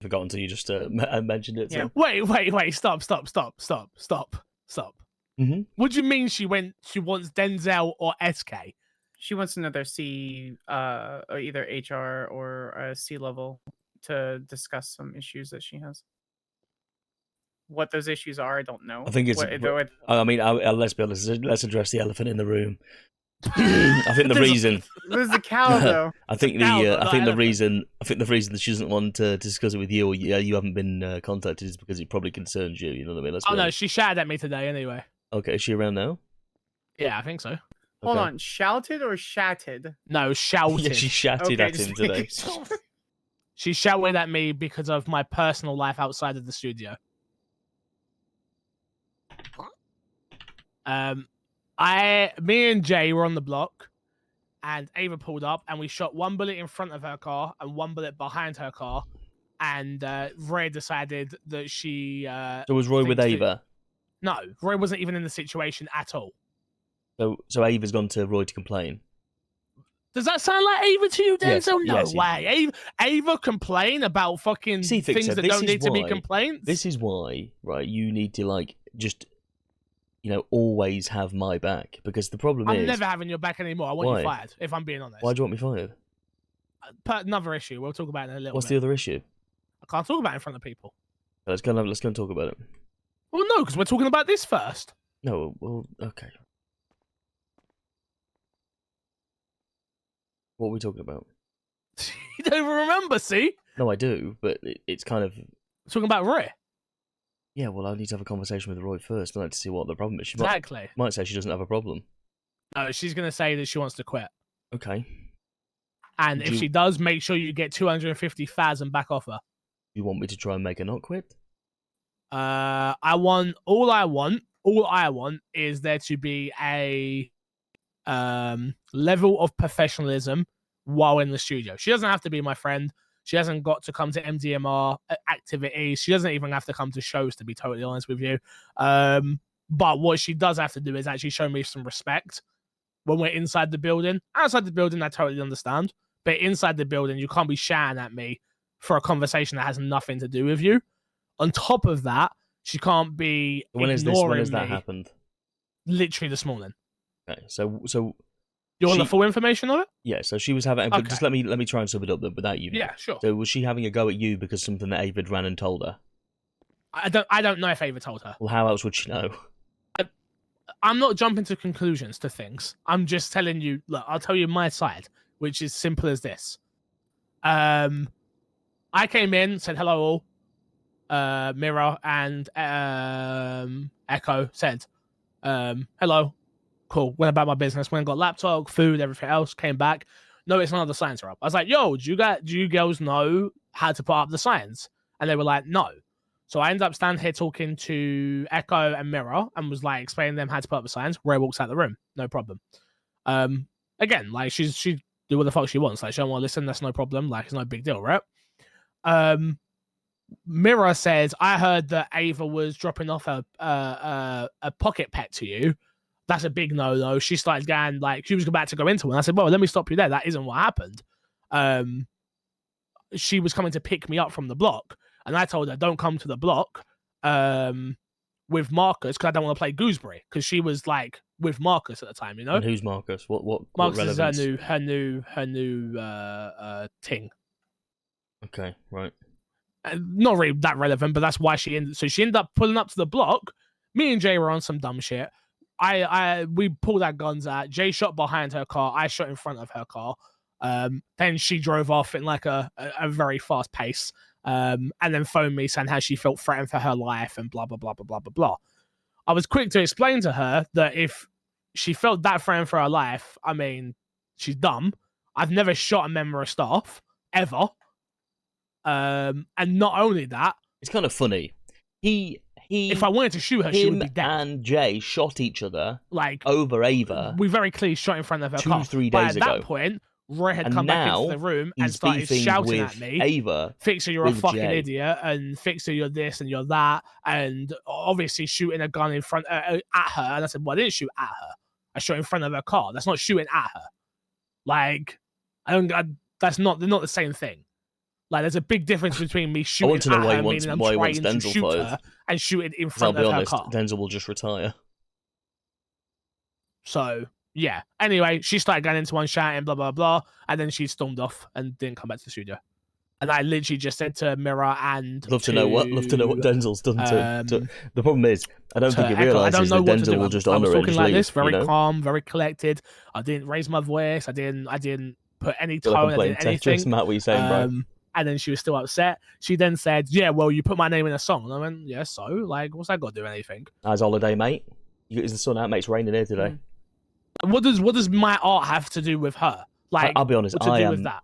Forgot until you just mentioned it. Yeah. So. Wait. Stop. Mm-hmm. What do you mean she wants Denzel or SK? She wants another C, or either HR or a C level to discuss some issues that she has. What those issues are, I don't know. I think it's. I mean, let's be honest. Let's address the elephant in the room. I think the reason. There's the cow, though. I think the reason that she doesn't want to discuss it with you, or you haven't been contacted, is because it probably concerns you. You know what I mean? No, she shouted at me today anyway. Okay, is she around now? Yeah, I think so. Hold on, shouted or shatted? No, shouted. Yeah, she shouted at him today. She shouted at me because of my personal life outside of the studio. Me and Jay were on the block, and Ava pulled up, and we shot one bullet in front of her car and one bullet behind her car, and Roy decided that she. So was Roy with Ava? No, Roy wasn't even in the situation at all. So Ava's gone to Roy to complain. Does that sound like Ava to you, Denzel? Yes, no way. Ava complain about fucking things that don't need to be complaints? This is why, right, you need to, just, always have my back. Because the problem is... I'm never having your back anymore. I want you fired, if I'm being honest. Why do you want me fired? Another issue. We'll talk about it in a little bit. What's the other issue? I can't talk about it in front of people. Let's go and talk about it. Well, no, because we're talking about this first. No, well, okay. What are we talking about? You don't even remember, see? No, I do, but it's kind of... Talking about Roy? Yeah, well, I need to have a conversation with Roy first. I'd like to see what the problem is. She exactly. Might say she doesn't have a problem. No, she's going to say that she wants to quit. Okay. And if she does, make sure you get 250,000 back off her. You want me to try and make her not quit? All I want is there to be a level of professionalism while in the studio. She doesn't have to be my friend. She hasn't got to come to MDMR activities. She doesn't even have to come to shows, to be totally honest with you. But what she does have to do is actually show me some respect when we're inside the building. Outside the building, I totally understand. But inside the building, you can't be shouting at me for a conversation that has nothing to do with you. On top of that, she can't be ignoring when has me. That happened? Literally this morning. Okay, so you want the full information of it? Yeah, so she was having. But just let me try and sum it up without you. Yeah, sure. So was she having a go at you because something that Ava ran and told her? I don't know if Ava told her. Well, how else would she know? I'm not jumping to conclusions to things. I'm just telling you. Look, I'll tell you my side, which is simple as this. I came in, said hello all. Mirror and Echo said, hello. Cool. Went about my business. Went and got laptop, food, everything else. Came back. Noticed none of the signs are up. I was like, yo, do you girls know how to put up the signs? And they were like, no. So I ended up standing here talking to Echo and Mirror and was like explaining them how to put up the signs. Ray walks out the room. No problem. Again, like she do what the fuck she wants. Like she don't want to listen. That's no problem. Like it's no big deal, right? Mirror says, I heard that Ava was dropping off a pocket pet to you. That's a big no-no. She started going, like, she was about to go into it. And I said, well, let me stop you there. That isn't what happened. She was coming to pick me up from the block. And I told her, don't come to the block with Marcus, because I don't want to play Gooseberry. Because she was, like, with Marcus at the time, you know? And who's Marcus? What Marcus is relevance? her new ting. Okay, right. Not really that relevant, but that's why she ended up pulling up to the block. Me and Jay were on some dumb shit. We pulled our guns out. Jay shot behind her car. I shot in front of her car. Then she drove off in like a very fast pace. And then phoned me saying how she felt threatened for her life and blah blah blah blah blah blah blah. I was quick to explain to her that if she felt that threatened for her life, I mean, she's dumb. I've never shot a member of staff ever. And not only that, it's kind of funny. If I wanted to shoot her, she would be dead. And Jay shot each other like over Ava. We very clearly shot in front of her car. 3 days ago. At that point, Roy had come back into the room and started shouting at me. Ava, Fixer, you're a fucking Jay. idiot, and Fixer, you're this and you're that, and obviously shooting a gun in front at her. And I said, well, I didn't shoot at her. I shot in front of her car. That's not shooting at her. Like, they're not the same thing. Like, there's a big difference between me shooting want to know at why he her, wants- meaning I'm why he trying wants to Denzel shoot fired. her, and shooting in 'Cause I'll front be of honest, her car. Denzel will just retire. So, yeah. Anyway, she started going into one shouting, blah, blah, blah, and then she stormed off and didn't come back to the studio. And I literally just said to Mirror and Love to know what Denzel's done to. The problem is, I don't think he realizes that Denzel will just I was honor it and talking just like leave, this, very you know? calm, very collected. I didn't raise my voice. I didn't put any Feel like I'm tone. I playing didn't Tetris, anything. Matt. What are you saying, bro? And then she was still upset. She then said, "Yeah, well, you put my name in a song." And I went, "Yeah, so like, what's that got to do with anything?" How's holiday, mate? Is the sun out, mate? It's raining here today. What does my art have to do with her? Like, I'll be honest, what to do with that?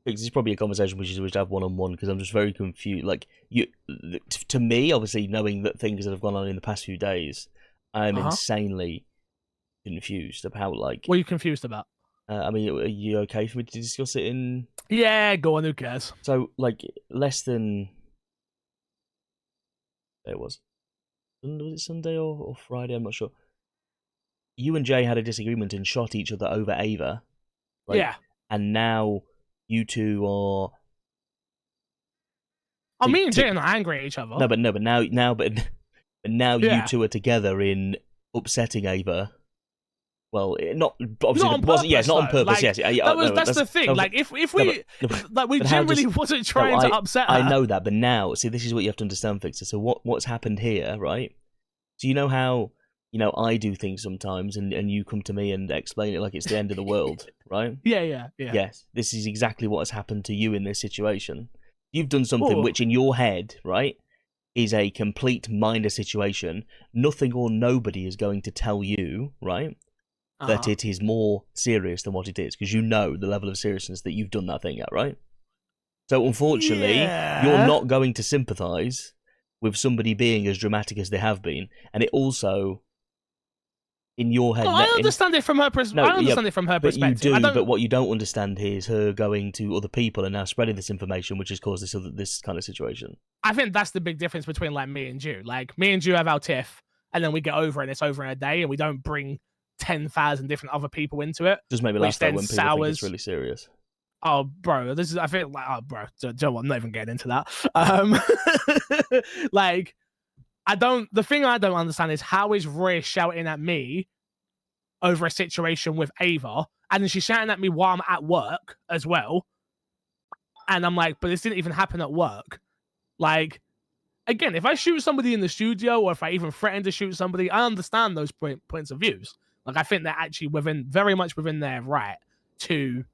This is probably a conversation which is to have one-on-one, because I'm just very confused. Like, to me, obviously, knowing that things that have gone on in the past few days, I'm insanely confused about, like... What are you confused about? I mean, are you okay for me to discuss it in... Yeah, go on, who cares? So, like, less than... There it was. Was it Sunday or Friday? I'm not sure. You and Jay had a disagreement and shot each other over Ava. Like, yeah. And now you two are... Me and Jay are not angry at each other. But now you two are together in upsetting Ava. Well, not obviously. Not on purpose, it's not on purpose. Like, yes, that's the thing. Like, if we we generally wasn't trying to upset her. I know that, but now, see, this is what you have to understand, Fixer. So what's happened here, right? So you know how I do things sometimes, and you come to me and explain it like it's the end of the world, right? Yeah. Yes, this is exactly what has happened to you in this situation. You've done something which, in your head, right, is a complete minor situation. Nothing or nobody is going to tell you, right, that it is more serious than what it is, because you know the level of seriousness that you've done that thing at, right? So, unfortunately, you're not going to sympathise with somebody being as dramatic as they have been, and it also... in your head. I understand it from her perspective. I understand it from her perspective. You do, but what you don't understand is her going to other people and now spreading this information, which has caused this kind of situation. I think that's the big difference between like me and you. Like, me and you have our tiff, and then we get over it, and it's over in a day, and we don't bring 10,000 different other people into it. Just make me laugh though when people think it's really serious. Oh, bro, I feel like, oh, bro, Joe, I'm not even getting into that. Like, the thing I don't understand is how is Roy shouting at me over a situation with Ava, and then she's shouting at me while I'm at work as well. And I'm like, but this didn't even happen at work. Like, again, if I shoot somebody in the studio, or if I even threaten to shoot somebody, I understand those points of views. Like, I think they're actually very much within their right to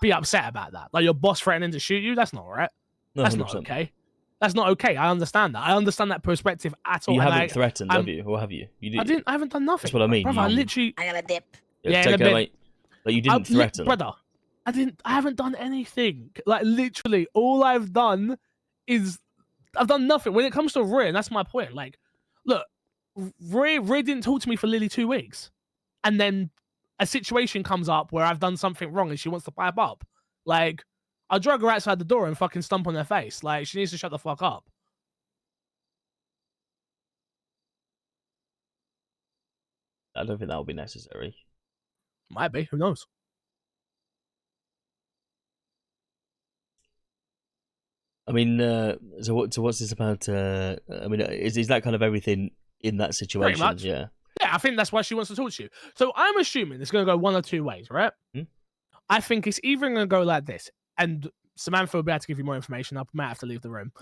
be upset about that. Like, your boss threatening to shoot you, that's not right. No, that's 100%. not okay. That's not okay. I understand that. I understand that perspective at all. You haven't threatened, have you? Or have you? I haven't done nothing. That's what I mean. Brother, I literally... I got a dip. Yeah, take it, mate. Like, you didn't threaten. Brother, I haven't done anything. Like, literally, all I've done is... I've done nothing. When it comes to Roy, and that's my point. Like, look, Roy didn't talk to me for literally 2 weeks. And then a situation comes up where I've done something wrong and she wants to pipe up. Like, I'll drag her outside the door and fucking stomp on her face. Like, she needs to shut the fuck up. I don't think that would be necessary. Might be. Who knows? I mean, so what's this about? I mean, is that kind of everything in that situation? Pretty much. Yeah. Yeah, I think that's why she wants to talk to you. So I'm assuming it's going to go one or two ways, right? I think it's either going to go like this, and Samantha will be able to give you more information. I might have to leave the room.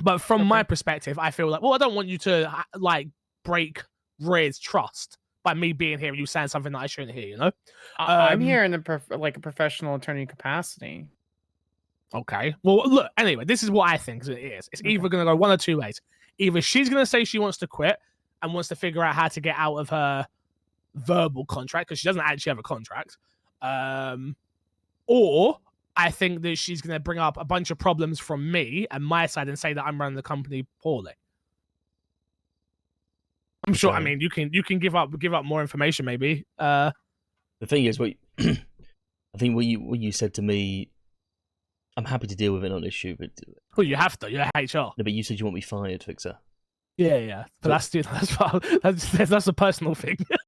But from my perspective, I feel like, well, I don't want you to like break Ray's trust by me being here and you saying something that I shouldn't hear. You know, I'm here in a professional attorney capacity. Okay. Well, look. Anyway, this is what I think it is. It's either going to go one or two ways. Either she's going to say she wants to quit and wants to figure out how to get out of her verbal contract, because she doesn't actually have a contract, or I think that she's going to bring up a bunch of problems from me and my side and say that I'm running the company poorly. I'm sure. I mean, you can give up more information, maybe. The thing is, I think what you said to me, I'm happy to deal with it on issue, but well, you have to. You're HR. No, but you said you want me fired, Fixer. Yeah. But that's a personal thing.